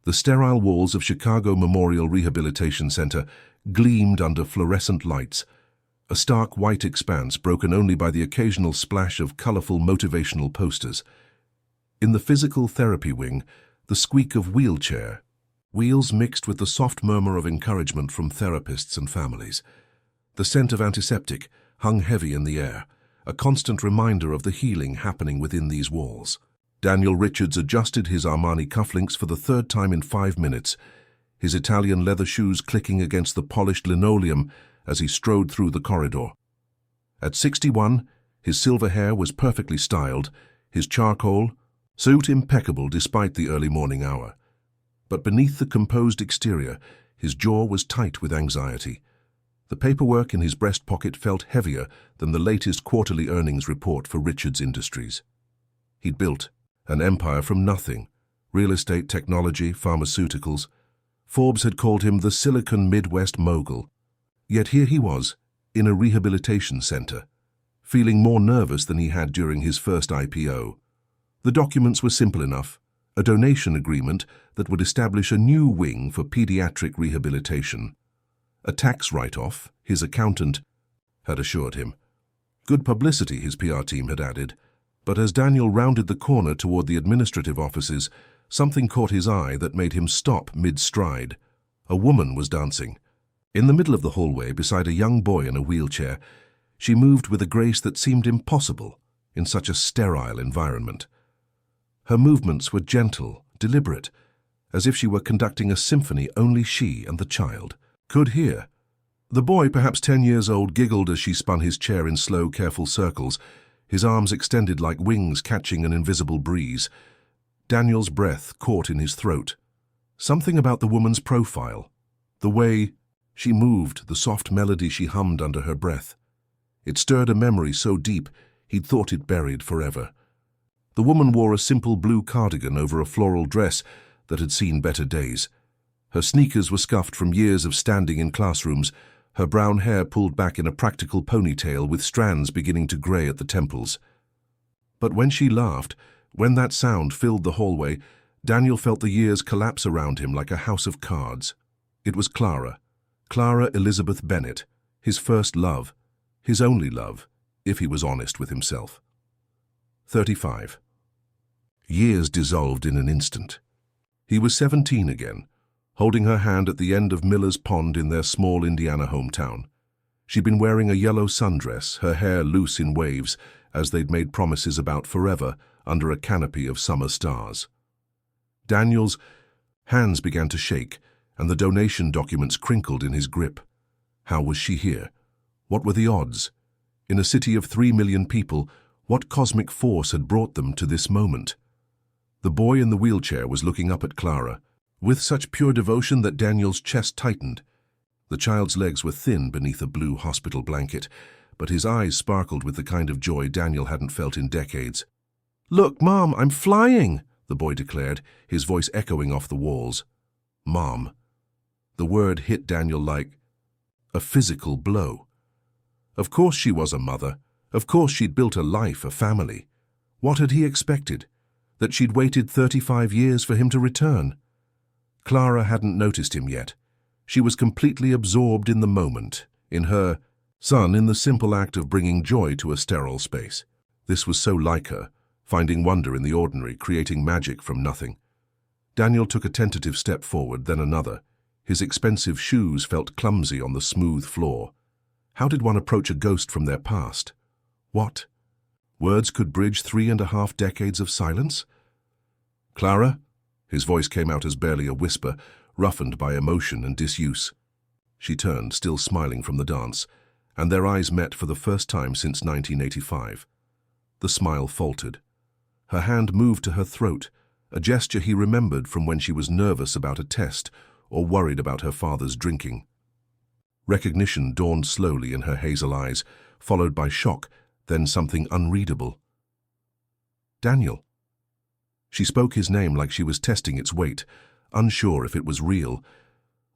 The sterile walls of Chicago Memorial Rehabilitation Center gleamed under fluorescent lights, a stark white expanse broken only by the occasional splash of colorful motivational posters. In the physical therapy wing, the squeak of wheelchair wheels mixed with the soft murmur of encouragement from therapists and families. The scent of antiseptic hung heavy in the air, a constant reminder of the healing happening within these walls. Daniel Richards adjusted his Armani cufflinks for the third time in 5 minutes, his Italian leather shoes clicking against the polished linoleum as he strode through the corridor. At 61, his silver hair was perfectly styled, his charcoal suit impeccable despite the early morning hour. But beneath the composed exterior, his jaw was tight with anxiety. The paperwork in his breast pocket felt heavier than the latest quarterly earnings report for Richards Industries. He'd built an empire from nothing: real estate, technology, pharmaceuticals. Forbes had called him the Silicon Midwest mogul. Yet here he was, in a rehabilitation center, feeling more nervous than he had during his first IPO. The documents were simple enough: a donation agreement that would establish a new wing for pediatric rehabilitation. A tax write-off, his accountant had assured him. Good publicity, his PR team had added. But as Daniel rounded the corner toward the administrative offices, something caught his eye that made him stop mid-stride. A woman was dancing. In the middle of the hallway, beside a young boy in a wheelchair, she moved with a grace that seemed impossible in such a sterile environment. Her movements were gentle, deliberate, as if she were conducting a symphony only she and the child could hear. The boy, perhaps 10 years old, giggled as she spun his chair in slow, careful circles, his arms extended like wings catching an invisible breeze. Daniel's breath caught in his throat. Something about the woman's profile, the way she moved, the soft melody she hummed under her breath. It stirred a memory so deep he'd thought it buried forever. The woman wore a simple blue cardigan over a floral dress that had seen better days. Her sneakers were scuffed from years of standing in classrooms, her brown hair pulled back in a practical ponytail with strands beginning to gray at the temples. But when she laughed, when that sound filled the hallway, Daniel felt the years collapse around him like a house of cards. It was Clara Elizabeth Bennett, his first love, his only love, if he was honest with himself. 35. Years dissolved in an instant. He was 17 again, holding her hand at the end of Miller's Pond in their small Indiana hometown. She'd been wearing a yellow sundress, her hair loose in waves, as they'd made promises about forever under a canopy of summer stars. Daniel's hands began to shake, and the donation documents crinkled in his grip. How was she here? What were the odds? In a city of 3 million people, what cosmic force had brought them to this moment? The boy in the wheelchair was looking up at Clara, with such pure devotion that Daniel's chest tightened. The child's legs were thin beneath a blue hospital blanket, but his eyes sparkled with the kind of joy Daniel hadn't felt in decades. "Look, Mom, I'm flying!" the boy declared, his voice echoing off the walls. Mom. The word hit Daniel like a physical blow. Of course she was a mother. Of course she'd built a life, a family. What had he expected? That she'd waited 35 years for him to return? Clara hadn't noticed him yet. She was completely absorbed in the moment, in her son, in the simple act of bringing joy to a sterile space. This was so like her, finding wonder in the ordinary, creating magic from nothing. Daniel took a tentative step forward, then another. His expensive shoes felt clumsy on the smooth floor. How did one approach a ghost from their past? What? Words could bridge 3.5 decades of silence? "Clara?" His voice came out as barely a whisper, roughened by emotion and disuse. She turned, still smiling from the dance, and their eyes met for the first time since 1985. The smile faltered. Her hand moved to her throat, a gesture he remembered from when she was nervous about a test or worried about her father's drinking. Recognition dawned slowly in her hazel eyes, followed by shock, then something unreadable. "Daniel." She spoke his name like she was testing its weight, unsure if it was real.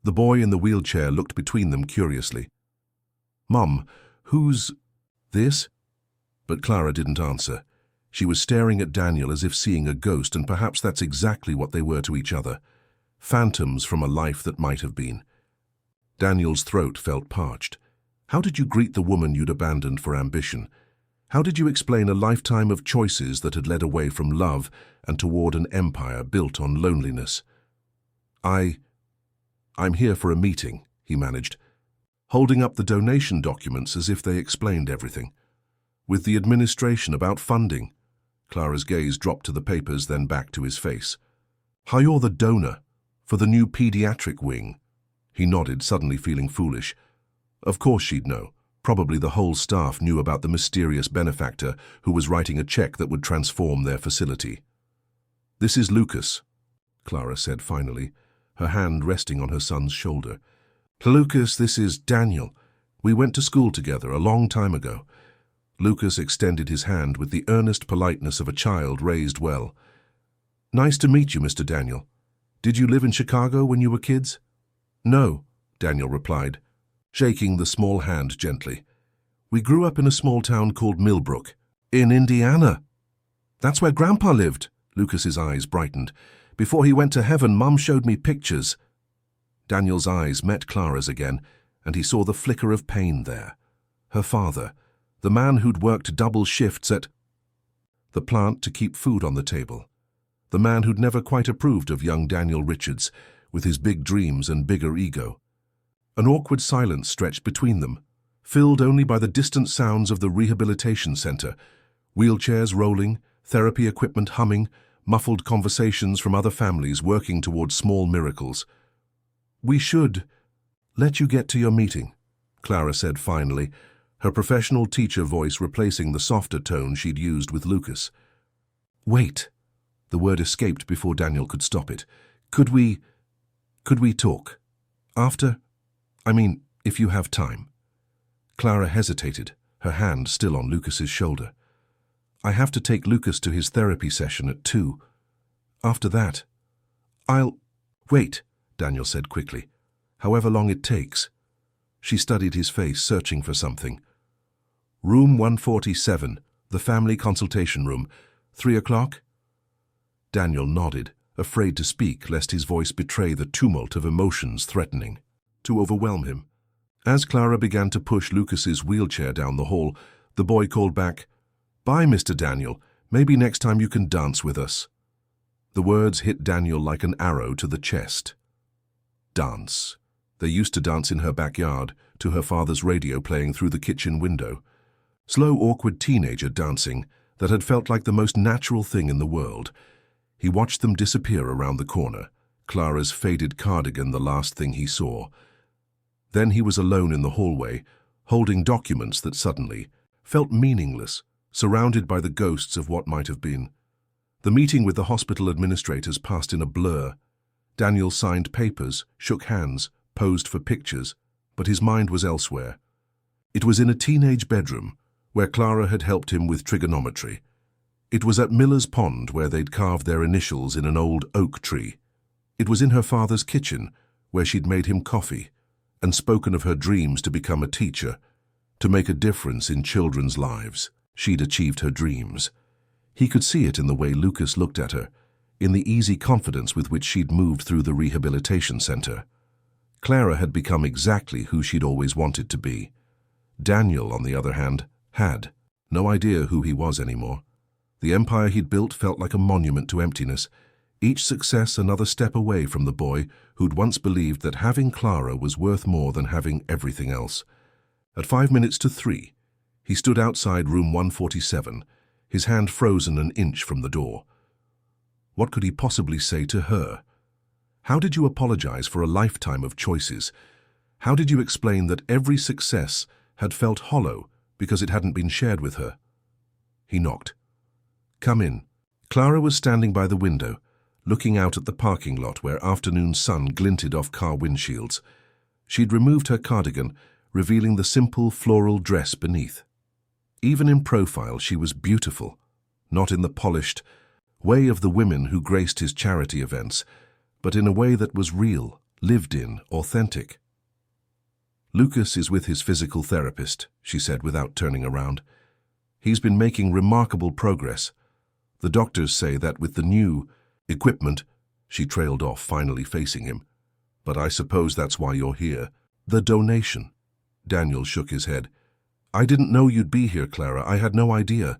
The boy in the wheelchair looked between them curiously. "Mom, who's this?" But Clara didn't answer. She was staring at Daniel as if seeing a ghost, and perhaps that's exactly what they were to each other. phantoms from a life that might have been. Daniel's throat felt parched. How did you greet the woman you'd abandoned for ambition? How did you explain a lifetime of choices that had led away from love and toward an empire built on loneliness? I'm here for a meeting, he managed, holding up the donation documents as if they explained everything. With the administration about funding. Clara's gaze dropped to the papers, then back to his face. You're the donor for the new pediatric wing. He nodded, suddenly feeling foolish. Of course she'd know. Probably the whole staff knew about the mysterious benefactor who was writing a check that would transform their facility. This is Lucas, Clara said finally, her hand resting on her son's shoulder. Lucas, this is Daniel. We went to school together a long time ago. Lucas extended his hand with the earnest politeness of a child raised well. Nice to meet you, Mr. Daniel. Did you live in Chicago when you were kids? No, Daniel replied, shaking the small hand gently. We grew up in a small town called Millbrook, in Indiana. That's where Grandpa lived, Lucas's eyes brightened. Before he went to heaven, Mum showed me pictures. Daniel's eyes met Clara's again, and he saw the flicker of pain there. Her father, the man who'd worked double shifts at the plant to keep food on the table. The man who'd never quite approved of young Daniel Richards, with his big dreams and bigger ego. An awkward silence stretched between them, filled only by the distant sounds of the rehabilitation center, wheelchairs rolling, therapy equipment humming, muffled conversations from other families working towards small miracles. We should let you get to your meeting, Clara said finally, her professional teacher voice replacing the softer tone she'd used with Lucas. Wait. The word escaped before Daniel could stop it. Could we talk? After? If you have time. Clara hesitated, her hand still on Lucas's shoulder. I have to take Lucas to his therapy session at 2. After that. Wait, Daniel said quickly. However long it takes. She studied his face, searching for something. Room 147, the family consultation room. 3 o'clock? Daniel nodded, afraid to speak lest his voice betray the tumult of emotions threatening to overwhelm him. As Clara began to push Lucas's wheelchair down the hall, the boy called back, Bye, Mr. Daniel. Maybe next time you can dance with us. The words hit Daniel like an arrow to the chest. Dance. They used to dance in her backyard, to her father's radio playing through the kitchen window. Slow, awkward teenager dancing that had felt like the most natural thing in the world. He watched them disappear around the corner, Clara's faded cardigan the last thing he saw. Then he was alone in the hallway, holding documents that suddenly felt meaningless, surrounded by the ghosts of what might have been. The meeting with the hospital administrators passed in a blur. Daniel signed papers, shook hands, posed for pictures, but his mind was elsewhere. It was in a teenage bedroom, where Clara had helped him with trigonometry. It was at Miller's Pond, where they'd carved their initials in an old oak tree. It was in her father's kitchen, where she'd made him coffee, and spoken of her dreams to become a teacher, to make a difference in children's lives. She'd achieved her dreams. He could see it in the way Lucas looked at her, in the easy confidence with which she'd moved through the rehabilitation center. Clara had become exactly who she'd always wanted to be. Daniel, on the other hand, had no idea who he was anymore. The empire he'd built felt like a monument to emptiness, each success another step away from the boy who'd once believed that having Clara was worth more than having everything else. At 5 minutes to 3, he stood outside room 147, his hand frozen an inch from the door. What could he possibly say to her? How did you apologize for a lifetime of choices? How did you explain that every success had felt hollow because it hadn't been shared with her? He knocked. Come in. Clara was standing by the window, looking out at the parking lot where afternoon sun glinted off car windshields. She'd removed her cardigan, revealing the simple floral dress beneath. Even in profile, she was beautiful, not in the polished way of the women who graced his charity events, but in a way that was real, lived in, authentic. Lucas is with his physical therapist, she said without turning around. He's been making remarkable progress. The doctors say that with the new equipment, She trailed off, finally facing him. But I suppose that's why you're here. The donation. Daniel shook his head. I didn't know you'd be here, Clara. I had no idea.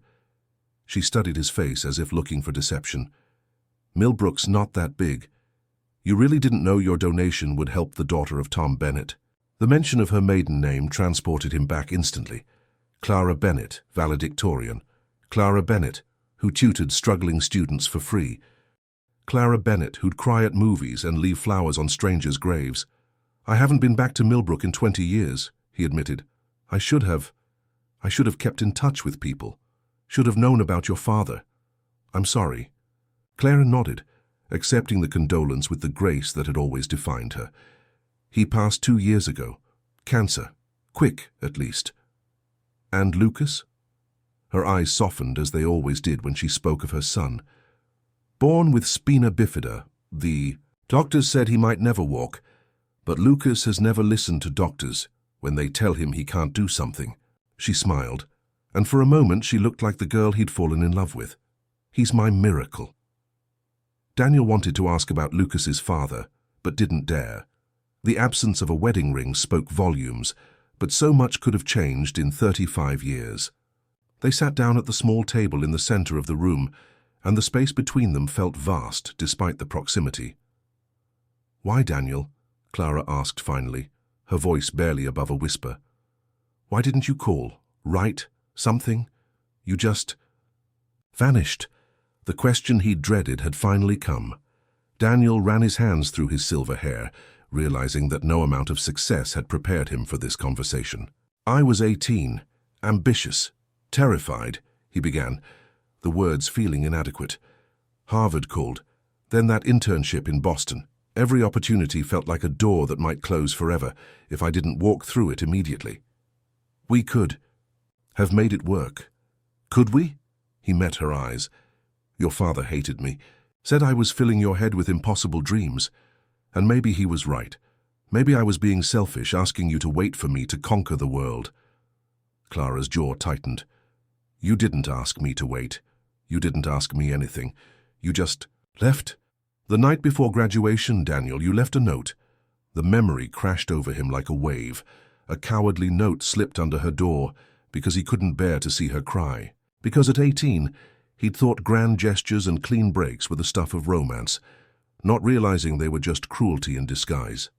She studied his face as if looking for deception. Millbrook's not that big. You really didn't know your donation would help the daughter of Tom Bennett. The mention of her maiden name transported him back instantly. Clara Bennett, valedictorian. Clara Bennett, who tutored struggling students for free. Clara Bennett, who'd cry at movies and leave flowers on strangers' graves. I haven't been back to Millbrook in 20 years, he admitted. I should have kept in touch with people. Should have known about your father. I'm sorry. Clara nodded, accepting the condolence with the grace that had always defined her. He passed 2 years ago. Cancer. Quick, at least. And Lucas? Her eyes softened as they always did when she spoke of her son. Born with spina bifida, the doctors said he might never walk, but Lucas has never listened to doctors when they tell him he can't do something. She smiled, and for a moment she looked like the girl he'd fallen in love with. He's my miracle. Daniel wanted to ask about Lucas's father, but didn't dare. The absence of a wedding ring spoke volumes, but so much could have changed in 35 years. They sat down at the small table in the center of the room, and the space between them felt vast despite the proximity. Why, Daniel? Clara asked finally, her voice barely above a whisper. Why didn't you call? Write? Something? You just vanished. The question he dreaded had finally come. Daniel ran his hands through his silver hair, realizing that no amount of success had prepared him for this conversation. I was 18, ambitious, terrified, he began, the words feeling inadequate. Harvard called, then that internship in Boston. Every opportunity felt like a door that might close forever if I didn't walk through it immediately. We could have made it work. Could we? He met her eyes. Your father hated me, said I was filling your head with impossible dreams. And maybe he was right. Maybe I was being selfish, asking you to wait for me to conquer the world. Clara's jaw tightened. You didn't ask me to wait. You didn't ask me anything. You just left. The night before graduation, Daniel, you left a note. The memory crashed over him like a wave. A cowardly note slipped under her door because he couldn't bear to see her cry. Because at 18, he'd thought grand gestures and clean breaks were the stuff of romance, not realizing they were just cruelty in disguise.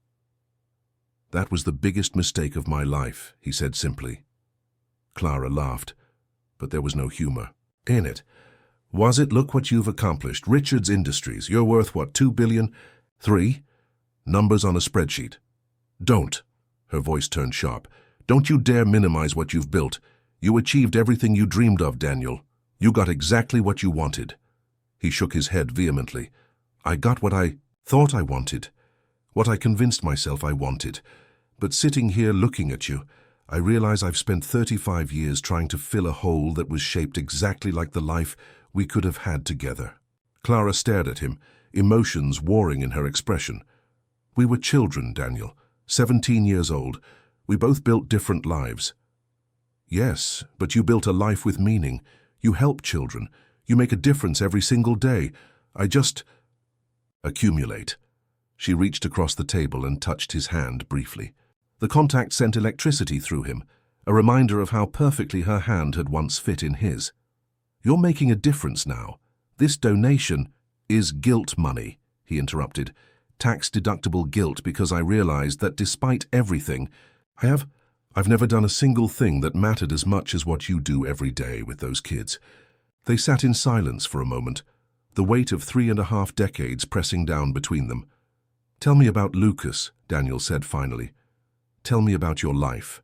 That was the biggest mistake of my life, he said simply. Clara laughed, but there was no humor in it. Was it? Look what you've accomplished. Richards Industries. You're worth what, 2 billion? 3? Numbers on a spreadsheet. Don't. Her voice turned sharp. Don't you dare minimize what you've built. You achieved everything you dreamed of, Daniel. You got exactly what you wanted. He shook his head vehemently. I got what I thought I wanted. What I convinced myself I wanted. But sitting here looking at you, I realize I've spent 35 years trying to fill a hole that was shaped exactly like the life we could have had together. Clara stared at him, emotions warring in her expression. We were children, Daniel, 17 years old. We both built different lives. Yes, but you built a life with meaning. You help children. You make a difference every single day. I just accumulate. She reached across the table and touched his hand briefly. The contact sent electricity through him, a reminder of how perfectly her hand had once fit in his. You're making a difference now. This donation is guilt money, he interrupted. Tax-deductible guilt, because I realized that despite everything, I've never done a single thing that mattered as much as what you do every day with those kids. They sat in silence for a moment, the weight of 3.5 decades pressing down between them. Tell me about Lucas, Daniel said finally. Tell me about your life.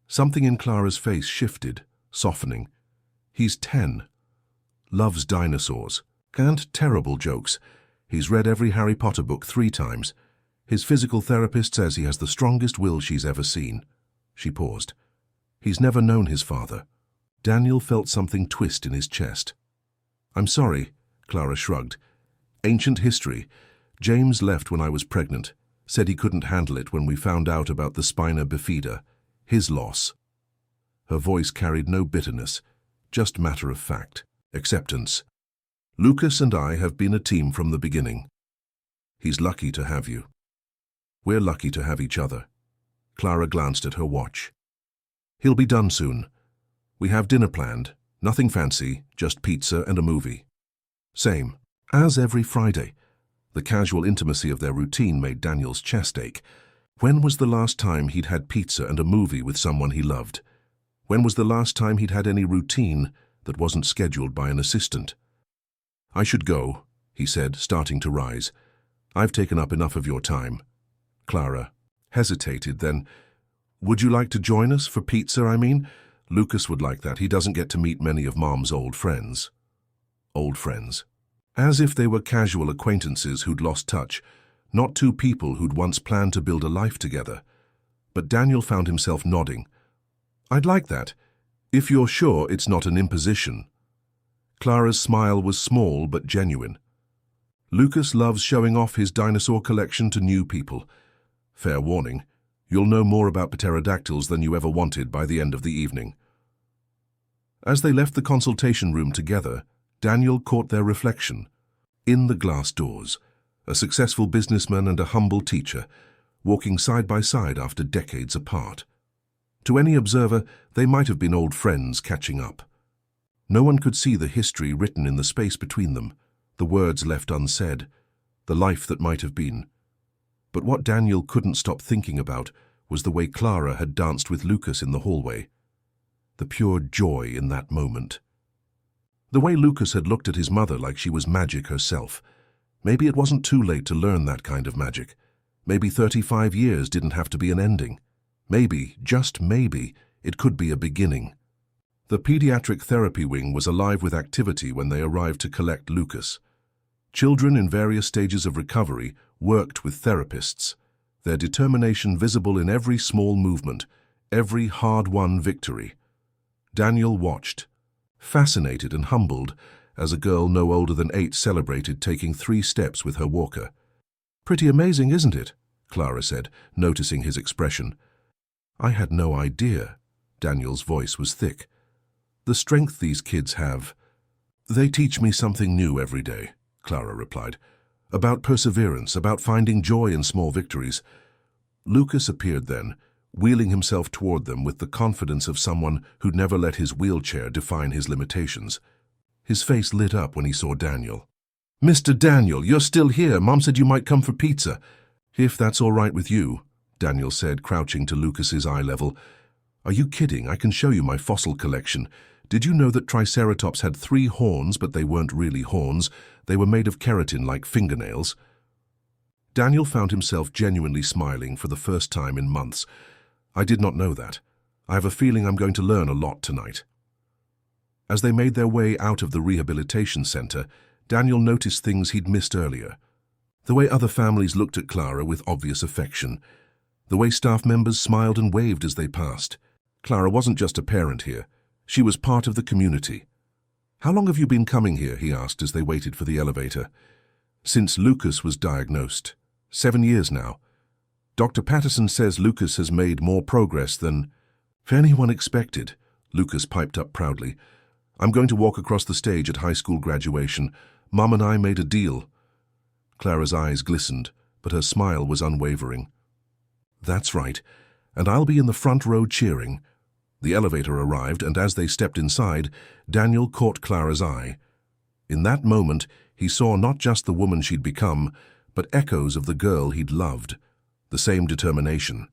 Something in Clara's face shifted, softening. He's 10. Loves dinosaurs. Can't terrible jokes. He's read every Harry Potter book 3 times. His physical therapist says he has the strongest will she's ever seen. She paused. He's never known his father. Daniel felt something twist in his chest. I'm sorry, Clara shrugged. Ancient history. James left when I was pregnant. Said he couldn't handle it when we found out about the spina bifida. His loss. Her voice carried no bitterness, just matter of fact. Acceptance. Lucas and I have been a team from the beginning. He's lucky to have you. We're lucky to have each other. Clara glanced at her watch. He'll be done soon. We have dinner planned. Nothing fancy, just pizza and a movie. Same. As every Friday. The casual intimacy of their routine made Daniel's chest ache. When was the last time he'd had pizza and a movie with someone he loved? When was the last time he'd had any routine that wasn't scheduled by an assistant? I should go, he said, starting to rise. I've taken up enough of your time. Clara hesitated, then, would you like to join us for pizza, I mean? Lucas would like that. He doesn't get to meet many of Mom's old friends. Old friends. As if they were casual acquaintances who'd lost touch, not two people who'd once planned to build a life together. But Daniel found himself nodding. I'd like that, if you're sure it's not an imposition. Clara's smile was small but genuine. Lucas loves showing off his dinosaur collection to new people. Fair warning, you'll know more about pterodactyls than you ever wanted by the end of the evening. As they left the consultation room together, Daniel caught their reflection. In the glass doors, a successful businessman and a humble teacher, walking side by side after decades apart. To any observer, they might have been old friends catching up. No one could see the history written in the space between them, the words left unsaid, the life that might have been. But what Daniel couldn't stop thinking about was the way Clara had danced with Lucas in the hallway. The pure joy in that moment. The way Lucas had looked at his mother like she was magic herself. Maybe it wasn't too late to learn that kind of magic. Maybe 35 years didn't have to be an ending. Maybe, just maybe, it could be a beginning. The pediatric therapy wing was alive with activity when they arrived to collect Lucas. Children in various stages of recovery worked with therapists, their determination visible in every small movement, every hard-won victory. Daniel watched, fascinated and humbled, as a girl no older than 8 celebrated taking 3 steps with her walker. Pretty amazing, isn't it? Clara said, noticing his expression. I had no idea. Daniel's voice was thick. The strength these kids have. They teach me something new every day, Clara replied. About perseverance, about finding joy in small victories. Lucas appeared then, wheeling himself toward them with the confidence of someone who'd never let his wheelchair define his limitations. His face lit up when he saw Daniel. Mr. Daniel, you're still here. Mom said you might come for pizza. If that's all right with you, Daniel said, crouching to Lucas's eye level. Are you kidding? I can show you my fossil collection. Did you know that Triceratops had 3 horns, but they weren't really horns? They were made of keratin like fingernails. Daniel found himself genuinely smiling for the first time in months. I did not know that. I have a feeling I'm going to learn a lot tonight. As they made their way out of the rehabilitation center, Daniel noticed things he'd missed earlier. The way other families looked at Clara with obvious affection. The way staff members smiled and waved as they passed. Clara wasn't just a parent here. She was part of the community. How long have you been coming here? He asked as they waited for the elevator. Since Lucas was diagnosed. 7 years now. Dr. Patterson says Lucas has made more progress than anyone expected, Lucas piped up proudly. I'm going to walk across the stage at high school graduation. Mom and I made a deal. Clara's eyes glistened, but her smile was unwavering. That's right, and I'll be in the front row cheering. The elevator arrived, and as they stepped inside, Daniel caught Clara's eye. In that moment, he saw not just the woman she'd become, but echoes of the girl he'd loved. The same determination,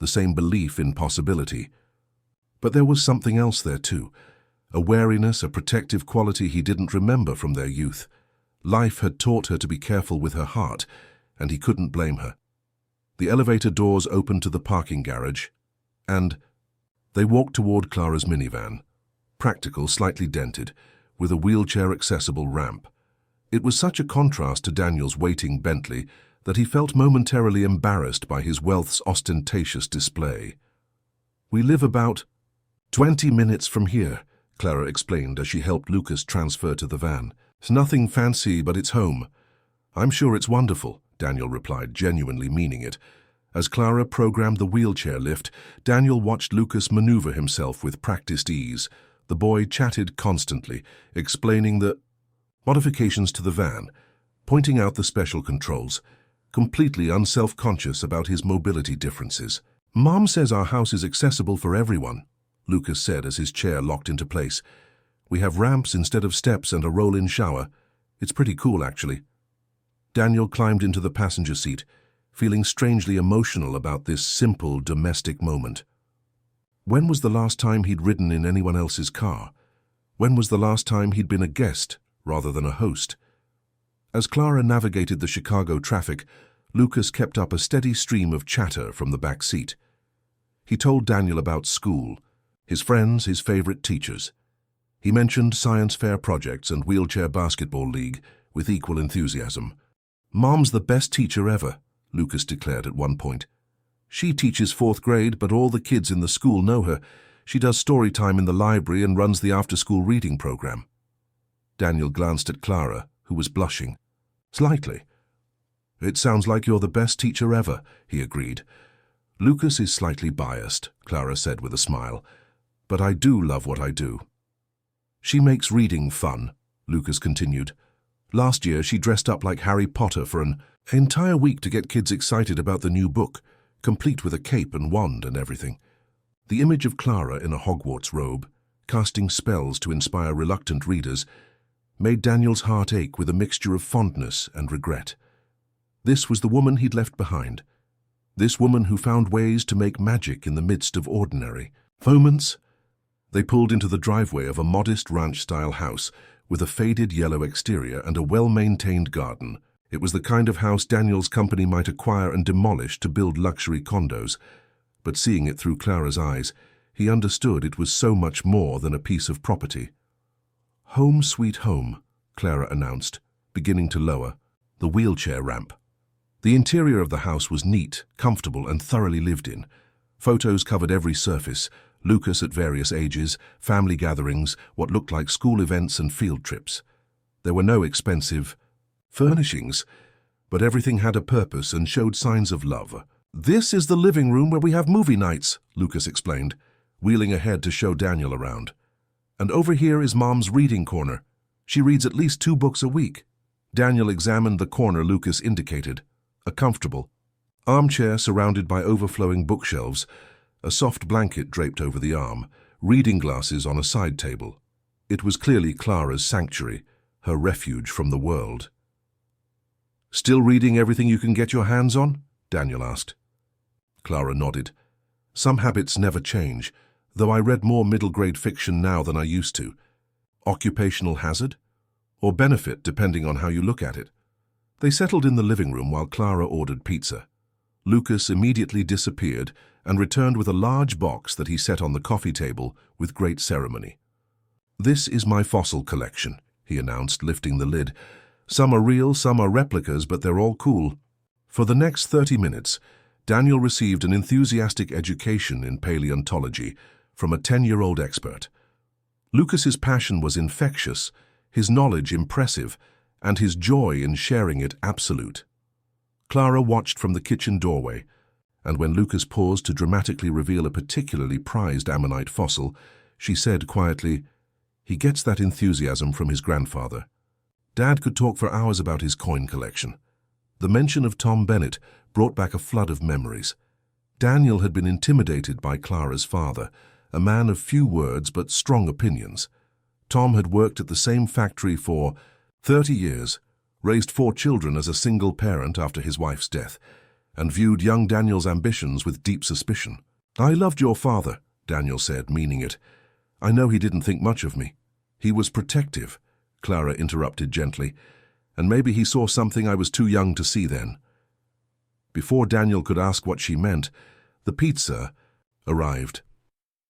the same belief in possibility. But there was something else there too, a wariness, a protective quality he didn't remember from their youth. Life had taught her to be careful with her heart, and he couldn't blame her. The elevator doors opened to the parking garage, and they walked toward Clara's minivan, practical, slightly dented, with a wheelchair-accessible ramp. It was such a contrast to Daniel's waiting Bentley that he felt momentarily embarrassed by his wealth's ostentatious display. We live about 20 minutes from here, Clara explained as she helped Lucas transfer to the van. It's nothing fancy, but it's home. I'm sure it's wonderful, Daniel replied, genuinely meaning it. As Clara programmed the wheelchair lift, Daniel watched Lucas maneuver himself with practiced ease. The boy chatted constantly, explaining the modifications to the van, pointing out the special controls. completely unself-conscious about his mobility differences. "Mom says our house is accessible for everyone," Lucas said as his chair locked into place. "We have ramps instead of steps and a roll-in shower. It's pretty cool, actually." Daniel climbed into the passenger seat, feeling strangely emotional about this simple domestic moment. When was the last time he'd ridden in anyone else's car? When was the last time he'd been a guest rather than a host? As Clara navigated the Chicago traffic, Lucas kept up a steady stream of chatter from the back seat. He told Daniel about school, his friends, his favorite teachers. He mentioned science fair projects and wheelchair basketball league with equal enthusiasm. "Mom's the best teacher ever," Lucas declared at one point. "She teaches 4th grade, but all the kids in the school know her. She does story time in the library and runs the after-school reading program." Daniel glanced at Clara, who was blushing. Slightly. "It sounds like you're the best teacher ever," he agreed. "Lucas is slightly biased," Clara said with a smile, "but I do love what I do." "She makes reading fun," Lucas continued. "Last year she dressed up like Harry Potter for an entire week to get kids excited about the new book, complete with a cape and wand and everything." The image of Clara in a Hogwarts robe, casting spells to inspire reluctant readers, made Daniel's heart ache with a mixture of fondness and regret. This was the woman he'd left behind. This woman who found ways to make magic in the midst of ordinary moments. They pulled into the driveway of a modest ranch-style house with a faded yellow exterior and a well-maintained garden. It was the kind of house Daniel's company might acquire and demolish to build luxury condos. But seeing it through Clara's eyes, he understood it was so much more than a piece of property. "Home sweet home," Clara announced, beginning to lower the wheelchair ramp. The interior of the house was neat, comfortable, and thoroughly lived in. Photos covered every surface: Lucas at various ages, family gatherings, what looked like school events and field trips. There were no expensive furnishings, but everything had a purpose and showed signs of love. "This is the living room where we have movie nights," Lucas explained, wheeling ahead to show Daniel around. "And over here is Mom's reading corner. She reads at least 2 books a week." Daniel examined the corner Lucas indicated, a comfortable armchair surrounded by overflowing bookshelves, a soft blanket draped over the arm, reading glasses on a side table. It was clearly Clara's sanctuary, her refuge from the world. "Still reading everything you can get your hands on?" Daniel asked. Clara nodded. "Some habits never change, though I read more middle-grade fiction now than I used to. Occupational hazard? Or benefit, depending on how you look at it." They settled in the living room while Clara ordered pizza. Lucas immediately disappeared and returned with a large box that he set on the coffee table with great ceremony. "This is my fossil collection," he announced, lifting the lid. "Some are real, some are replicas, but they're all cool." For the next 30 minutes, Daniel received an enthusiastic education in paleontology from a 10-year-old expert. Lucas's passion was infectious, his knowledge impressive, and his joy in sharing it absolute. Clara watched from the kitchen doorway, and when Lucas paused to dramatically reveal a particularly prized ammonite fossil, she said quietly, "He gets that enthusiasm from his grandfather." Dad could talk for hours about his coin collection. The mention of Tom Bennett brought back a flood of memories. Daniel had been intimidated by Clara's father, a man of few words but strong opinions. Tom had worked at the same factory for 30 years, raised 4 children as a single parent after his wife's death, and viewed young Daniel's ambitions with deep suspicion. "I loved your father," Daniel said, meaning it. "I know he didn't think much of me." "He was protective," Clara interrupted gently, "and maybe he saw something I was too young to see then." Before Daniel could ask what she meant, the pizza arrived.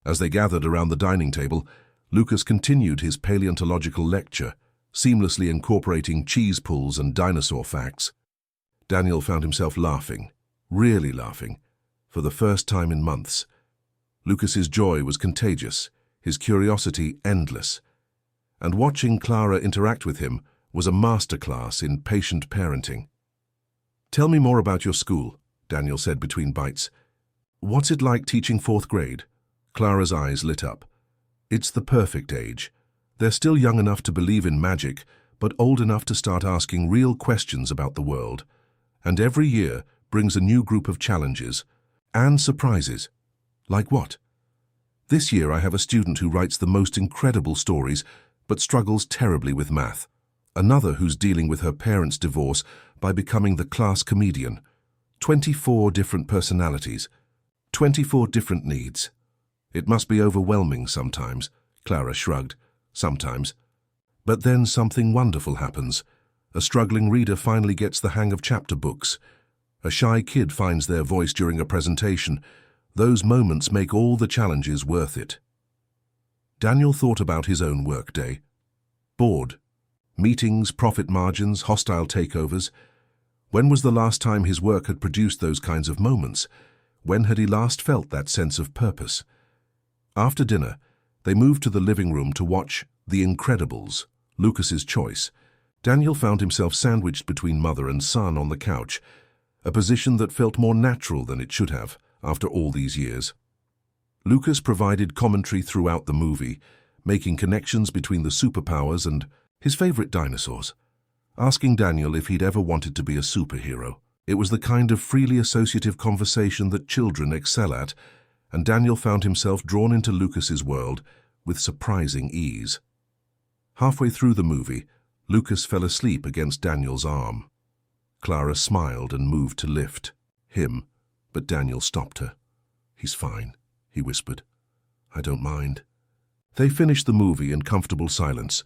As they gathered around the dining table, Lucas continued his paleontological lecture, seamlessly incorporating cheese pulls and dinosaur facts. Daniel found himself laughing, really laughing, for the first time in months. Lucas's joy was contagious, his curiosity endless, and watching Clara interact with him was a masterclass in patient parenting. "Tell me more about your school," Daniel said between bites. "What's it like teaching 4th grade? Clara's eyes lit up. "It's the perfect age. They're still young enough to believe in magic, but old enough to start asking real questions about the world. And every year brings a new group of challenges and surprises. Like what? This year I have a student who writes the most incredible stories but struggles terribly with math. Another who's dealing with her parents' divorce by becoming the class comedian. 24 different personalities. 24 different needs. It must be overwhelming sometimes, Clara shrugged. Sometimes. But then something wonderful happens. A struggling reader finally gets the hang of chapter books. A shy kid finds their voice during a presentation. Those moments make all the challenges worth it. Daniel thought about his own workday. Bored. Meetings, profit margins, hostile takeovers. When was the last time his work had produced those kinds of moments? When had he last felt that sense of purpose? After dinner, they moved to the living room to watch The Incredibles, Lucas's choice. Daniel found himself sandwiched between mother and son on the couch, a position that felt more natural than it should have after all these years. Lucas provided commentary throughout the movie, making connections between the superpowers and his favorite dinosaurs, asking Daniel if he'd ever wanted to be a superhero. It was the kind of freely associative conversation that children excel at, and Daniel found himself drawn into Lucas's world with surprising ease. Halfway through the movie, Lucas fell asleep against Daniel's arm. Clara smiled and moved to lift him, but Daniel stopped her. "He's fine," he whispered. "I don't mind." They finished the movie in comfortable silence,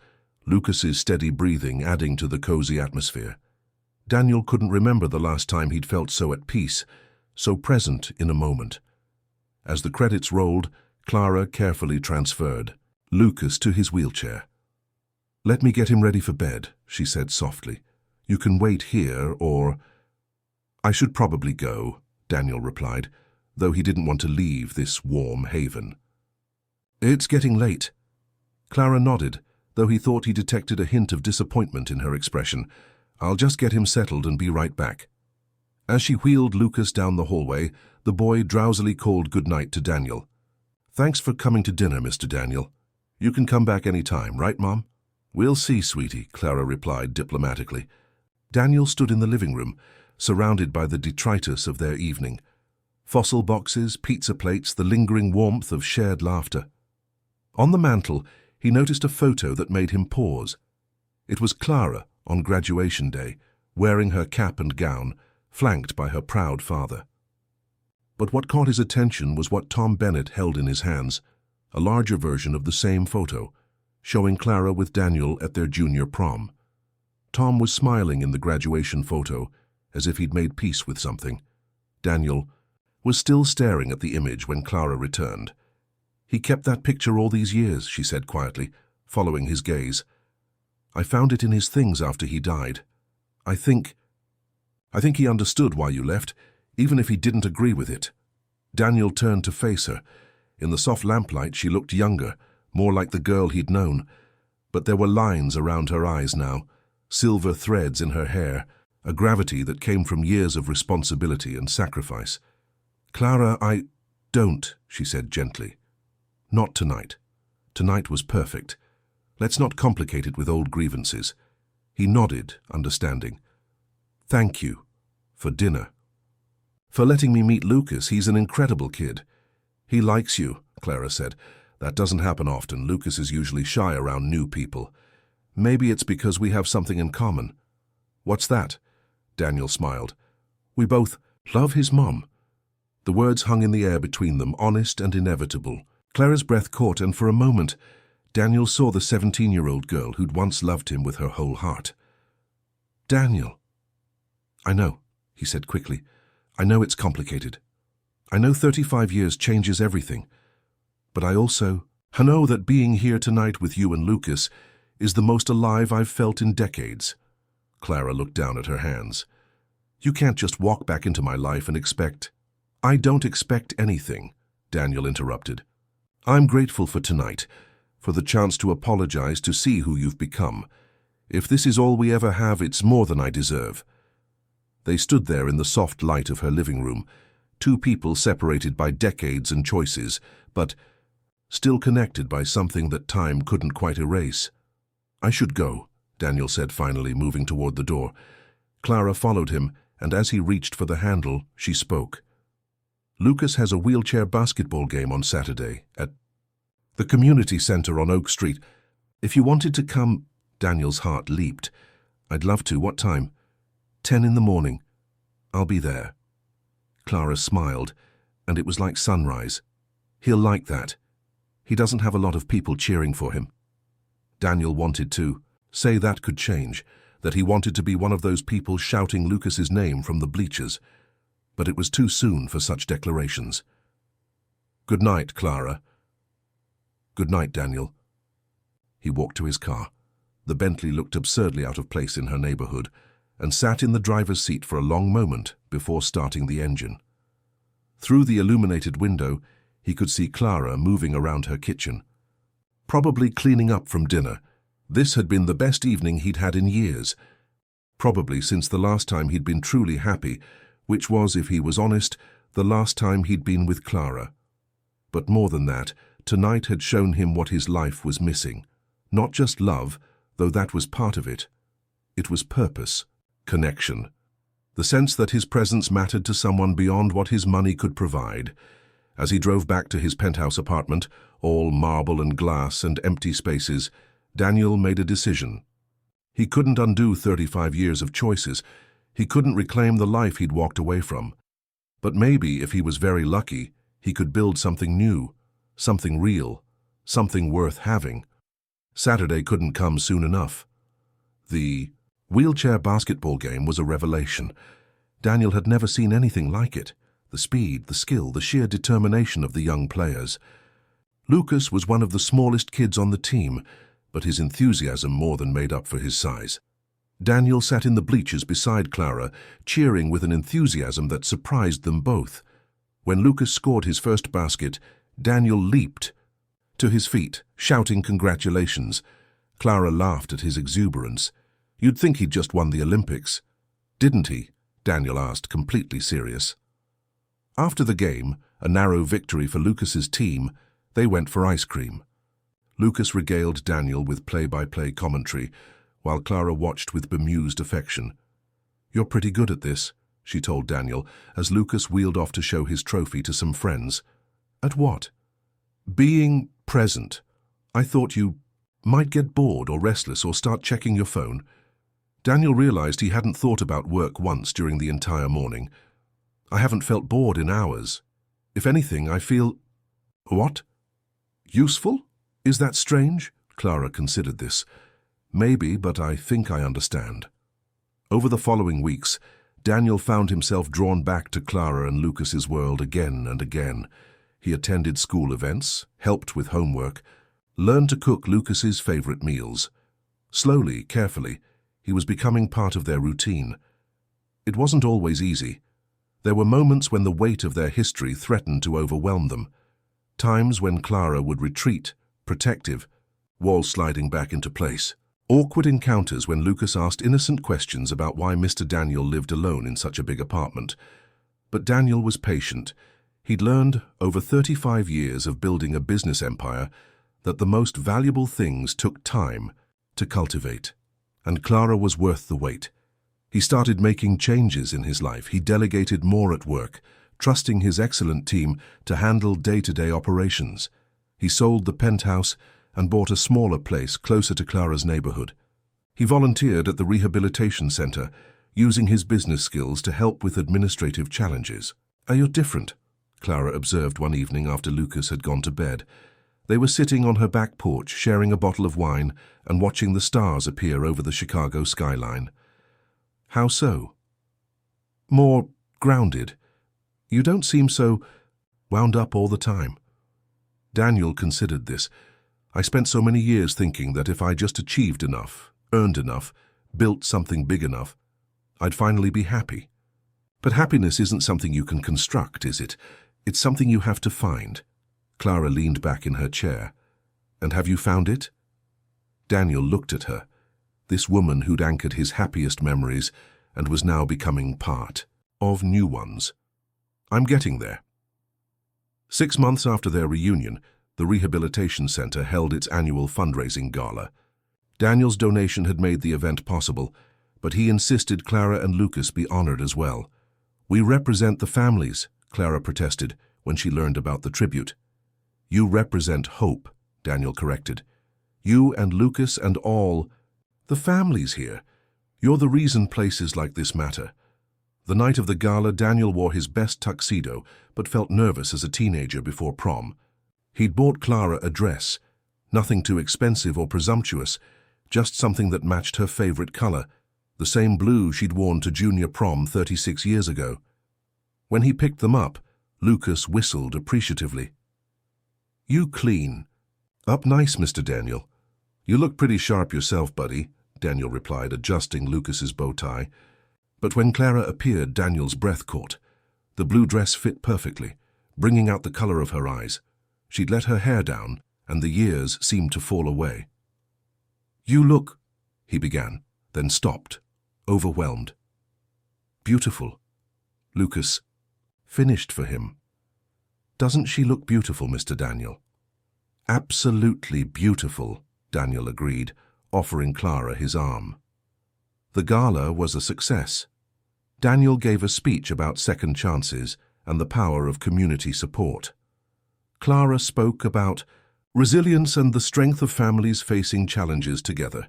Lucas's steady breathing adding to the cozy atmosphere. Daniel couldn't remember the last time he'd felt so at peace, so present in a moment. As the credits rolled, Clara carefully transferred Lucas to his wheelchair. "Let me get him ready for bed," she said softly. "You can wait here, or—" "I should probably go," Daniel replied, though he didn't want to leave this warm haven. "It's getting late." Clara nodded, though he thought he detected a hint of disappointment in her expression. "I'll just get him settled and be right back." As she wheeled Lucas down the hallway, the boy drowsily called goodnight to Daniel. "Thanks for coming to dinner, Mr. Daniel. You can come back any time, right, Mom?" "We'll see, sweetie," Clara replied diplomatically. Daniel stood in the living room, surrounded by the detritus of their evening. Fossil boxes, pizza plates, the lingering warmth of shared laughter. On the mantel, he noticed a photo that made him pause. It was Clara on graduation day, wearing her cap and gown, flanked by her proud father. But what caught his attention was what Tom Bennett held in his hands, a larger version of the same photo, showing Clara with Daniel at their junior prom. Tom was smiling in the graduation photo, as if he'd made peace with something. Daniel was still staring at the image when Clara returned. "He kept that picture all these years," she said quietly, following his gaze. "I found it in his things after he died. I think he understood why you left, even if he didn't agree with it." Daniel turned to face her. In the soft lamplight, she looked younger, more like the girl he'd known. But there were lines around her eyes now, silver threads in her hair, a gravity that came from years of responsibility and sacrifice. "Clara, I don't," she said gently. "Not tonight. Tonight was perfect. Let's not complicate it with old grievances." He nodded, understanding. "Thank you. For dinner." "For letting me meet Lucas. He's an incredible kid." "He likes you," Clara said. "That doesn't happen often. Lucas is usually shy around new people. Maybe it's because we have something in common." "What's that?" Daniel smiled. "We both love his mom." The words hung in the air between them, honest and inevitable. Clara's breath caught, and for a moment, Daniel saw the 17-year-old girl who'd once loved him with her whole heart. "Daniel." "I know," he said quickly. "I know it's complicated. I know 35 years changes everything. But I know that being here tonight with you and Lucas is the most alive I've felt in decades." Clara looked down at her hands. "You can't just walk back into my life and expect—" "I don't expect anything," Daniel interrupted. "I'm grateful for tonight, for the chance to apologize, to see who you've become. If this is all we ever have, it's more than I deserve." They stood there in the soft light of her living room, two people separated by decades and choices, but still connected by something that time couldn't quite erase. "I should go," Daniel said finally, moving toward the door. Clara followed him, and as he reached for the handle, she spoke. "Lucas has a wheelchair basketball game on Saturday at the community center on Oak Street. If you wanted to come—" Daniel's heart leaped. "I'd love to. What time?" 10 in the morning. I'll be there." Clara smiled, and it was like sunrise. He'll like that. He doesn't have a lot of people cheering for him. Daniel wanted to say that could change, that he wanted to be one of those people shouting Lucas's name from the bleachers. But it was too soon for such declarations. "Good night, Clara." "Good night, Daniel." He walked to his car. The Bentley looked absurdly out of place in her neighborhood, and sat in the driver's seat for a long moment before starting the engine. Through the illuminated window, he could see Clara moving around her kitchen, probably cleaning up from dinner. This had been the best evening he'd had in years, probably since the last time he'd been truly happy, which was, if he was honest, the last time he'd been with Clara. But more than that, tonight had shown him what his life was missing. Not just love, though that was part of it. It was purpose, connection. The sense that his presence mattered to someone beyond what his money could provide. As he drove back to his penthouse apartment, all marble and glass and empty spaces, Daniel made a decision. He couldn't undo 35 years of choices. He couldn't reclaim the life he'd walked away from. But maybe, if he was very lucky, he could build something new, something real, something worth having. Saturday couldn't come soon enough. The wheelchair basketball game was a revelation. Daniel had never seen anything like it. The speed, the skill, the sheer determination of the young players. Lucas was one of the smallest kids on the team, but his enthusiasm more than made up for his size. Daniel sat in the bleachers beside Clara, cheering with an enthusiasm that surprised them both. When Lucas scored his first basket, Daniel leaped to his feet, shouting congratulations. Clara laughed at his exuberance. "You'd think he'd just won the Olympics." "Didn't he?" Daniel asked, completely serious. After the game, a narrow victory for Lucas's team, they went for ice cream. Lucas regaled Daniel with play-by-play commentary, while Clara watched with bemused affection. "You're pretty good at this," she told Daniel, as Lucas wheeled off to show his trophy to some friends. "At what?" "Being present. I thought you might get bored or restless or start checking your phone." Daniel realized he hadn't thought about work once during the entire morning. "I haven't felt bored in hours. If anything, I feel—" "What? Useful? Is that strange?" Clara considered this. "Maybe, but I think I understand." Over the following weeks, Daniel found himself drawn back to Clara and Lucas's world again and again. He attended school events, helped with homework, learned to cook Lucas's favorite meals. Slowly, carefully, he was becoming part of their routine. It wasn't always easy. There were moments when the weight of their history threatened to overwhelm them. Times when Clara would retreat, protective, walls sliding back into place. Awkward encounters when Lucas asked innocent questions about why Mr. Daniel lived alone in such a big apartment. But Daniel was patient. He'd learned, over 35 years of building a business empire, that the most valuable things took time to cultivate. And Clara was worth the wait. He started making changes in his life. He delegated more at work, trusting his excellent team to handle day-to-day operations. He sold the penthouse and bought a smaller place closer to Clara's neighborhood. He volunteered at the rehabilitation center, using his business skills to help with administrative challenges. "You're different," Clara observed one evening after Lucas had gone to bed. They were sitting on her back porch, sharing a bottle of wine and watching the stars appear over the Chicago skyline. "How so?" "More grounded. You don't seem so wound up all the time." Daniel considered this. "I spent so many years thinking that if I just achieved enough, earned enough, built something big enough, I'd finally be happy. But happiness isn't something you can construct, is it? It's something you have to find." Clara leaned back in her chair. "And have you found it?" Daniel looked at her, this woman who'd anchored his happiest memories and was now becoming part of new ones. "I'm getting there." 6 months after their reunion, the rehabilitation center held its annual fundraising gala. Daniel's donation had made the event possible. but he insisted Clara and Lucas be honored as well. "We represent the families," Clara protested when she learned about the tribute. "You represent hope," Daniel corrected. "You and Lucas and all the families here. You're the reason places like this matter." The night of the gala, Daniel wore his best tuxedo, but felt nervous as a teenager before prom. He'd bought Clara a dress, nothing too expensive or presumptuous, just something that matched her favorite color, the same blue she'd worn to junior prom 36 years ago. When he picked them up, Lucas whistled appreciatively. "You clean. Up nice, Mr. Daniel. You look pretty sharp yourself, buddy," Daniel replied, adjusting Lucas's bow tie. But when Clara appeared, Daniel's breath caught. The blue dress fit perfectly, bringing out the color of her eyes. She'd let her hair down, and the years seemed to fall away. "You look," he began, then stopped, overwhelmed. "Beautiful." Lucas finished for him. "Doesn't she look beautiful, Mr. Daniel?" "Absolutely beautiful," Daniel agreed, offering Clara his arm. The gala was a success. Daniel gave a speech about second chances and the power of community support. Clara spoke about resilience and the strength of families facing challenges together.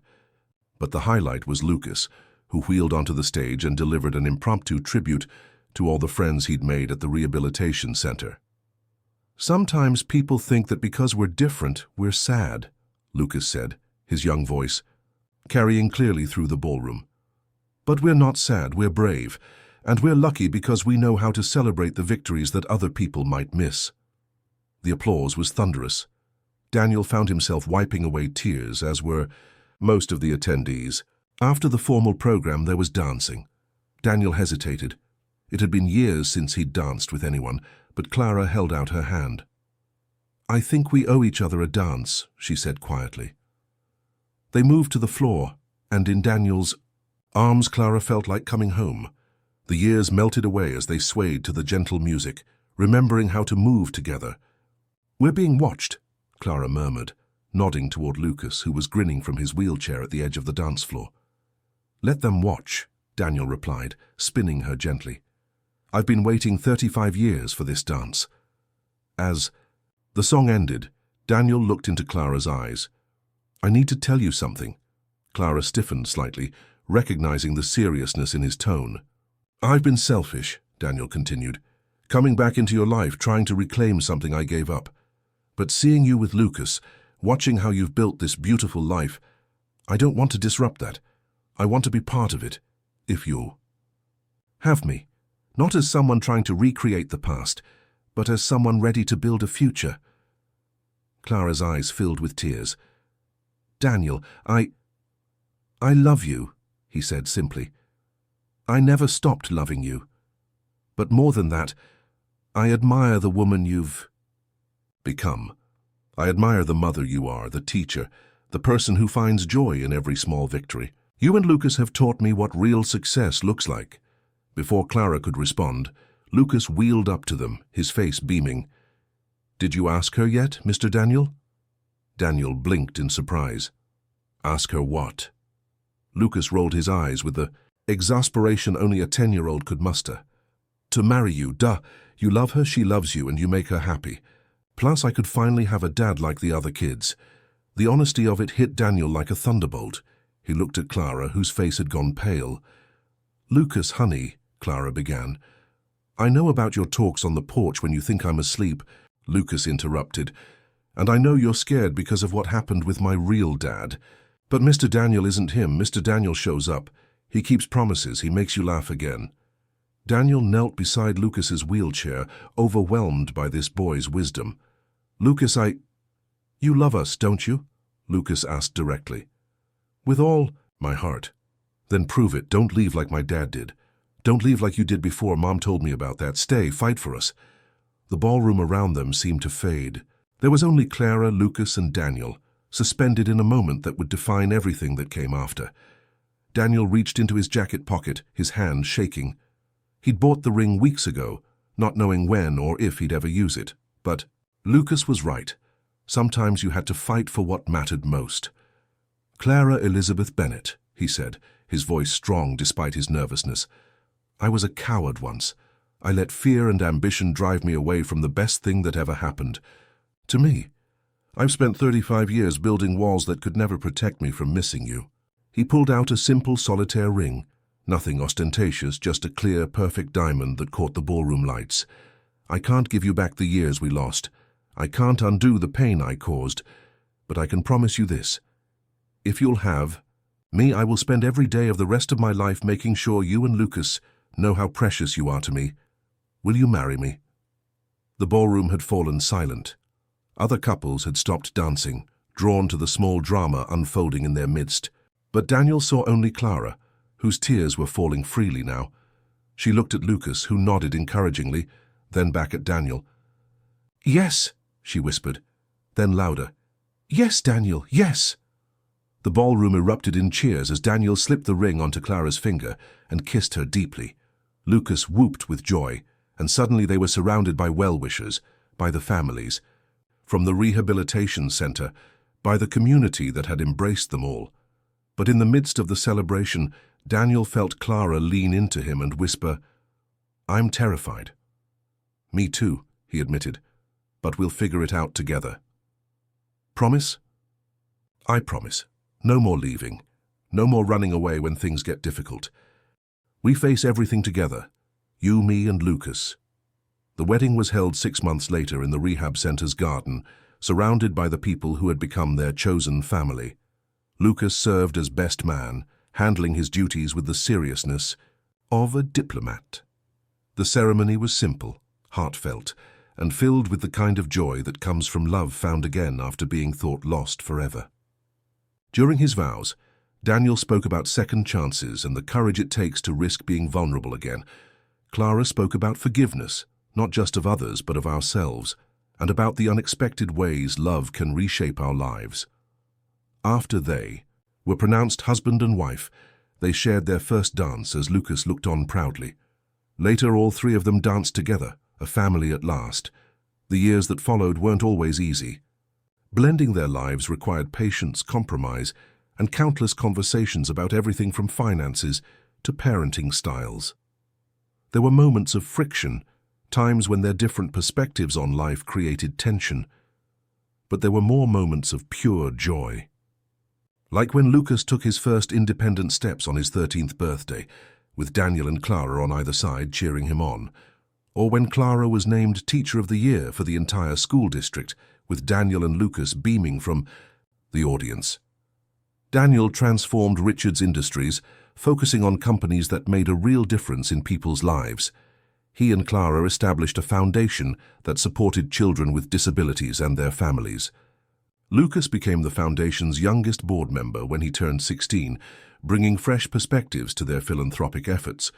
But the highlight was Lucas, who wheeled onto the stage and delivered an impromptu tribute to all the friends he'd made at the rehabilitation center. "Sometimes people think that because we're different, we're sad," Lucas said, his young voice carrying clearly through the ballroom. "But we're not sad, we're brave, and we're lucky because we know how to celebrate the victories that other people might miss." The applause was thunderous. Daniel found himself wiping away tears, as were most of the attendees. After the formal program, there was dancing. Daniel hesitated. It had been years since he'd danced with anyone, but Clara held out her hand. "I think we owe each other a dance," she said quietly. They moved to the floor, and in Daniel's arms, Clara felt like coming home. The years melted away as they swayed to the gentle music, remembering how to move together. "We're being watched," Clara murmured, nodding toward Lucas, who was grinning from his wheelchair at the edge of the dance floor. "Let them watch," Daniel replied, spinning her gently. "I've been waiting 35 years for this dance." As the song ended, Daniel looked into Clara's eyes. "I need to tell you something." Clara stiffened slightly, recognizing the seriousness in his tone. "I've been selfish," Daniel continued, "coming back into your life, trying to reclaim something I gave up. But seeing you with Lucas, watching how you've built this beautiful life, I don't want to disrupt that. I want to be part of it, if you'll have me. Not as someone trying to recreate the past, but as someone ready to build a future." Clara's eyes filled with tears. "Daniel, I love you," he said simply. "I never stopped loving you. But more than that, I admire the woman you've become. I admire the mother you are, the teacher, the person who finds joy in every small victory. You and Lucas have taught me what real success looks like." Before Clara could respond, Lucas wheeled up to them, his face beaming. "Did you ask her yet, Mr. Daniel?" Daniel blinked in surprise. "Ask her what?" Lucas rolled his eyes with the exasperation only a 10-year-old could muster. "To marry you, duh. You love her, she loves you, and you make her happy. Plus, I could finally have a dad like the other kids." The honesty of it hit Daniel like a thunderbolt. He looked at Clara, whose face had gone pale. "Lucas, honey," Clara began. "I know about your talks on the porch when you think I'm asleep," Lucas interrupted. "And I know you're scared because of what happened with my real dad. But Mr. Daniel isn't him. Mr. Daniel shows up. He keeps promises. He makes you laugh again." Daniel knelt beside Lucas's wheelchair, overwhelmed by this boy's wisdom. "Lucas, you love us, don't you?" Lucas asked directly. "With all my heart." "Then prove it. Don't leave like my dad did. Don't leave like you did before. Mom told me about that. Stay, fight for us." The ballroom around them seemed to fade. There was only Clara, Lucas, and Daniel, suspended in a moment that would define everything that came after. Daniel reached into his jacket pocket, his hand shaking. He'd bought the ring weeks ago, not knowing when or if he'd ever use it. But Lucas was right. Sometimes you had to fight for what mattered most. "Clara Elizabeth Bennet," he said, his voice strong despite his nervousness. "I was a coward once. I let fear and ambition drive me away from the best thing that ever happened. To me. I've spent 35 years building walls that could never protect me from missing you." He pulled out a simple solitaire ring, nothing ostentatious, just a clear, perfect diamond that caught the ballroom lights. "I can't give you back the years we lost. I can't undo the pain I caused, but I can promise you this. If you'll have me, I will spend every day of the rest of my life making sure you and Lucas know how precious you are to me. Will you marry me?" The ballroom had fallen silent. Other couples had stopped dancing, drawn to the small drama unfolding in their midst. But Daniel saw only Clara, whose tears were falling freely now. She looked at Lucas, who nodded encouragingly, then back at Daniel. "Yes," she whispered, then louder. "Yes, Daniel, yes." The ballroom erupted in cheers as Daniel slipped the ring onto Clara's finger and kissed her deeply. Lucas whooped with joy, and suddenly they were surrounded by well-wishers, by the families, from the rehabilitation center, by the community that had embraced them all. But in the midst of the celebration, Daniel felt Clara lean into him and whisper, "I'm terrified." "Me too," he admitted, "but we'll figure it out together." "Promise?" "I promise. No more leaving. No more running away when things get difficult. We face everything together. You, me, and Lucas." The wedding was held 6 months later in the rehab center's garden, surrounded by the people who had become their chosen family. Lucas served as best man, handling his duties with the seriousness of a diplomat. The ceremony was simple, heartfelt, and filled with the kind of joy that comes from love found again after being thought lost forever. During his vows, Daniel spoke about second chances and the courage it takes to risk being vulnerable again. Clara spoke about forgiveness, not just of others but of ourselves, and about the unexpected ways love can reshape our lives. After they were pronounced husband and wife, they shared their first dance as Lucas looked on proudly. Later, all three of them danced together, a family at last. The years that followed weren't always easy. Blending their lives required patience, compromise, and countless conversations about everything from finances to parenting styles. There were moments of friction, times when their different perspectives on life created tension. But there were more moments of pure joy. Like when Lucas took his first independent steps on his 13th birthday, with Daniel and Clara on either side cheering him on, or when Clara was named Teacher of the Year for the entire school district, with Daniel and Lucas beaming from the audience. Daniel transformed Richards Industries, focusing on companies that made a real difference in people's lives. He and Clara established a foundation that supported children with disabilities and their families. Lucas became the foundation's youngest board member when he turned 16, bringing fresh perspectives to their philanthropic efforts.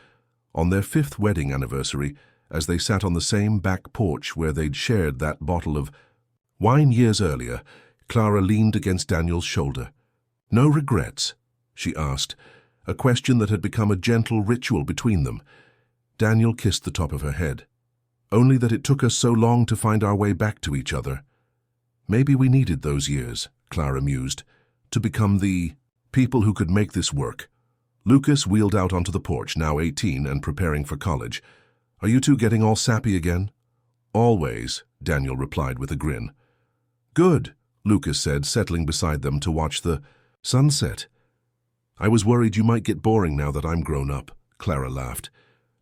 On their 5th wedding anniversary, as they sat on the same back porch where they'd shared that bottle of wine years earlier, Clara leaned against Daniel's shoulder. "No regrets?" she asked, a question that had become a gentle ritual between them. Daniel kissed the top of her head. "Only that it took us so long to find our way back to each other." "Maybe we needed those years," Clara mused, "to become the people who could make this work." Lucas wheeled out onto the porch, now 18 and preparing for college. "Are you two getting all sappy again?" "Always," Daniel replied with a grin. "Good," Lucas said, settling beside them to watch the sunset. "I was worried you might get boring now that I'm grown up," Clara laughed.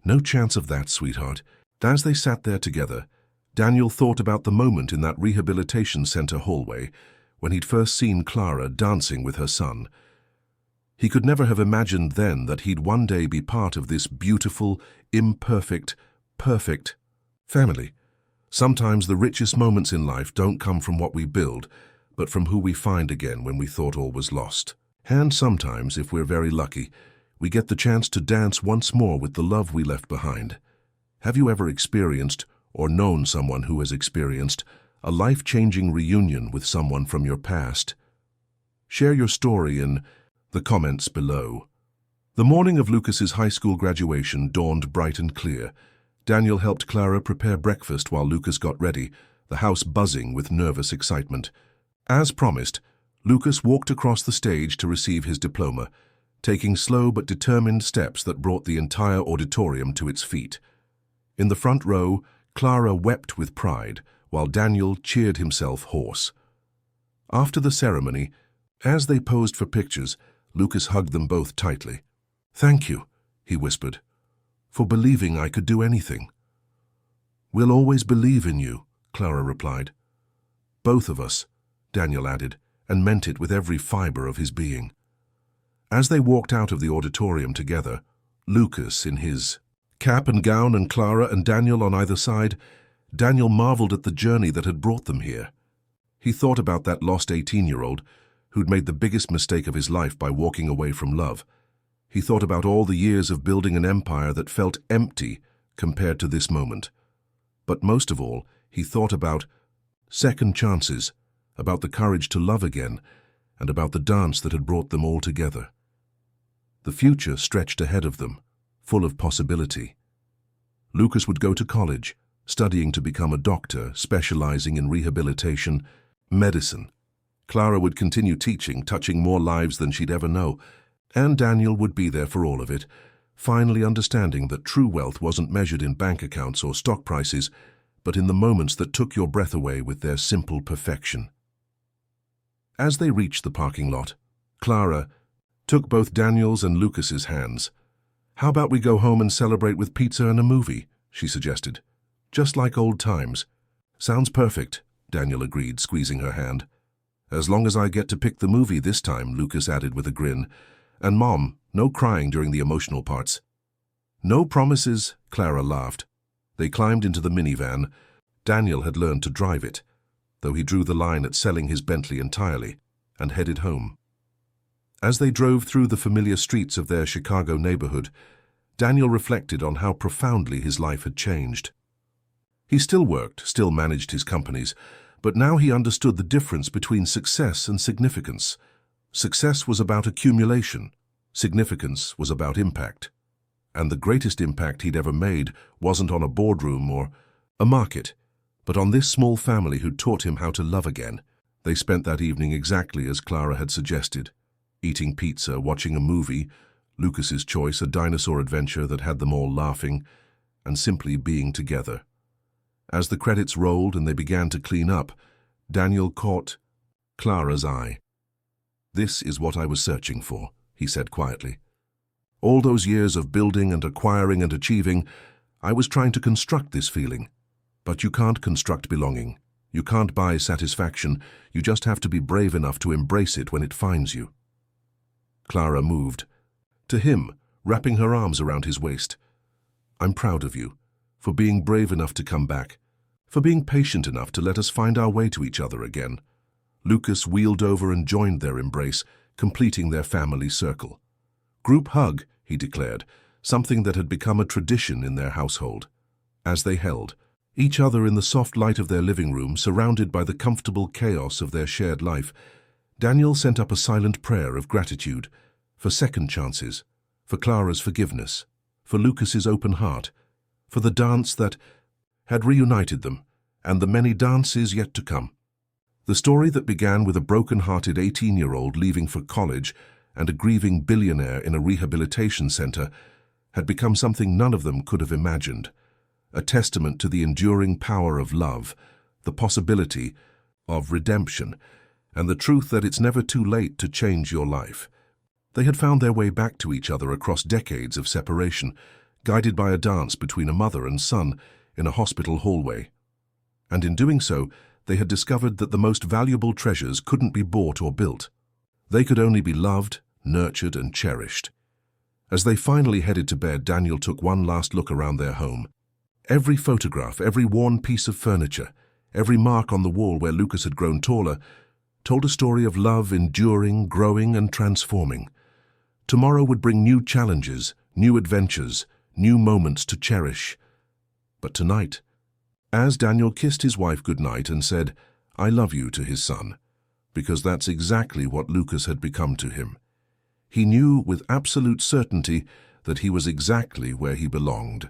"No chance of that, sweetheart." As they sat there together, Daniel thought about the moment in that rehabilitation center hallway when he'd first seen Clara dancing with her son. He could never have imagined then that he'd one day be part of this beautiful, imperfect, perfect family. Sometimes the richest moments in life don't come from what we build, but from who we find again when we thought all was lost. And sometimes, if we're very lucky, we get the chance to dance once more with the love we left behind. Have you ever experienced, or known someone who has experienced, a life-changing reunion with someone from your past? Share your story in the comments below. The morning of Lucas's high school graduation dawned bright and clear. Daniel helped Clara prepare breakfast while Lucas got ready, the house buzzing with nervous excitement. As promised, Lucas walked across the stage to receive his diploma. taking slow but determined steps that brought the entire auditorium to its feet. In the front row, Clara wept with pride, while Daniel cheered himself hoarse. After the ceremony, as they posed for pictures, Lucas hugged them both tightly. "Thank you," he whispered, "for believing I could do anything." "We'll always believe in you," Clara replied. "Both of us," Daniel added, and meant it with every fiber of his being. As they walked out of the auditorium together, Lucas in his cap and gown and Clara and Daniel on either side, Daniel marveled at the journey that had brought them here. He thought about that lost 18-year-old who'd made the biggest mistake of his life by walking away from love. He thought about all the years of building an empire that felt empty compared to this moment. But most of all, he thought about second chances, about the courage to love again, and about the dance that had brought them all together. The future stretched ahead of them, full of possibility. Lucas would go to college, studying to become a doctor, specializing in rehabilitation, medicine. Clara would continue teaching, touching more lives than she'd ever know, and Daniel would be there for all of it, finally understanding that true wealth wasn't measured in bank accounts or stock prices, but in the moments that took your breath away with their simple perfection. As they reached the parking lot, Clara took both Daniel's and Lucas's hands. "How about we go home and celebrate with pizza and a movie?" she suggested. "Just like old times." "Sounds perfect," Daniel agreed, squeezing her hand. "As long as I get to pick the movie this time," Lucas added with a grin. "And Mom, no crying during the emotional parts." "No promises," Clara laughed. They climbed into the minivan. Daniel had learned to drive it, though he drew the line at selling his Bentley entirely, and headed home. As they drove through the familiar streets of their Chicago neighborhood, Daniel reflected on how profoundly his life had changed. He still worked, still managed his companies, but now he understood the difference between success and significance. Success was about accumulation. Significance was about impact. And the greatest impact he'd ever made wasn't on a boardroom or a market, but on this small family who'd taught him how to love again. They spent that evening exactly as Clara had suggested, eating pizza, watching a movie, Lucas's choice, a dinosaur adventure that had them all laughing, and simply being together. As the credits rolled and they began to clean up, Daniel caught Clara's eye. "This is what I was searching for," he said quietly. "All those years of building and acquiring and achieving, I was trying to construct this feeling. But you can't construct belonging. You can't buy satisfaction. You just have to be brave enough to embrace it when it finds you." Clara moved to him, wrapping her arms around his waist. "I'm proud of you, for being brave enough to come back, for being patient enough to let us find our way to each other again." Lucas wheeled over and joined their embrace, completing their family circle. "Group hug," he declared, something that had become a tradition in their household. As they held each other in the soft light of their living room, surrounded by the comfortable chaos of their shared life, Daniel sent up a silent prayer of gratitude for second chances, for Clara's forgiveness, for Lucas's open heart, for the dance that had reunited them, and the many dances yet to come. The story that began with a broken-hearted 18-year-old leaving for college and a grieving billionaire in a rehabilitation center had become something none of them could have imagined, a testament to the enduring power of love, the possibility of redemption, and the truth that it's never too late to change your life. They had found their way back to each other across decades of separation, guided by a dance between a mother and son in a hospital hallway. And in doing so, they had discovered that the most valuable treasures couldn't be bought or built. They could only be loved, nurtured, and cherished. As they finally headed to bed, Daniel took one last look around their home. Every photograph, every worn piece of furniture, every mark on the wall where Lucas had grown taller, told a story of love enduring, growing, and transforming. Tomorrow would bring new challenges, new adventures, new moments to cherish. But tonight, as Daniel kissed his wife goodnight and said, "I love you," to his son, because that's exactly what Lucas had become to him, he knew with absolute certainty that he was exactly where he belonged.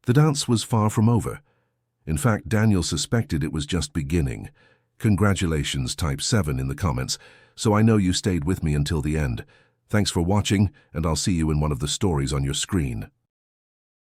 The dance was far from over. In fact, Daniel suspected it was just beginning. "Congratulations, type 7 in the comments, so I know you stayed with me until the end. Thanks for watching, and I'll see you in one of the stories on your screen.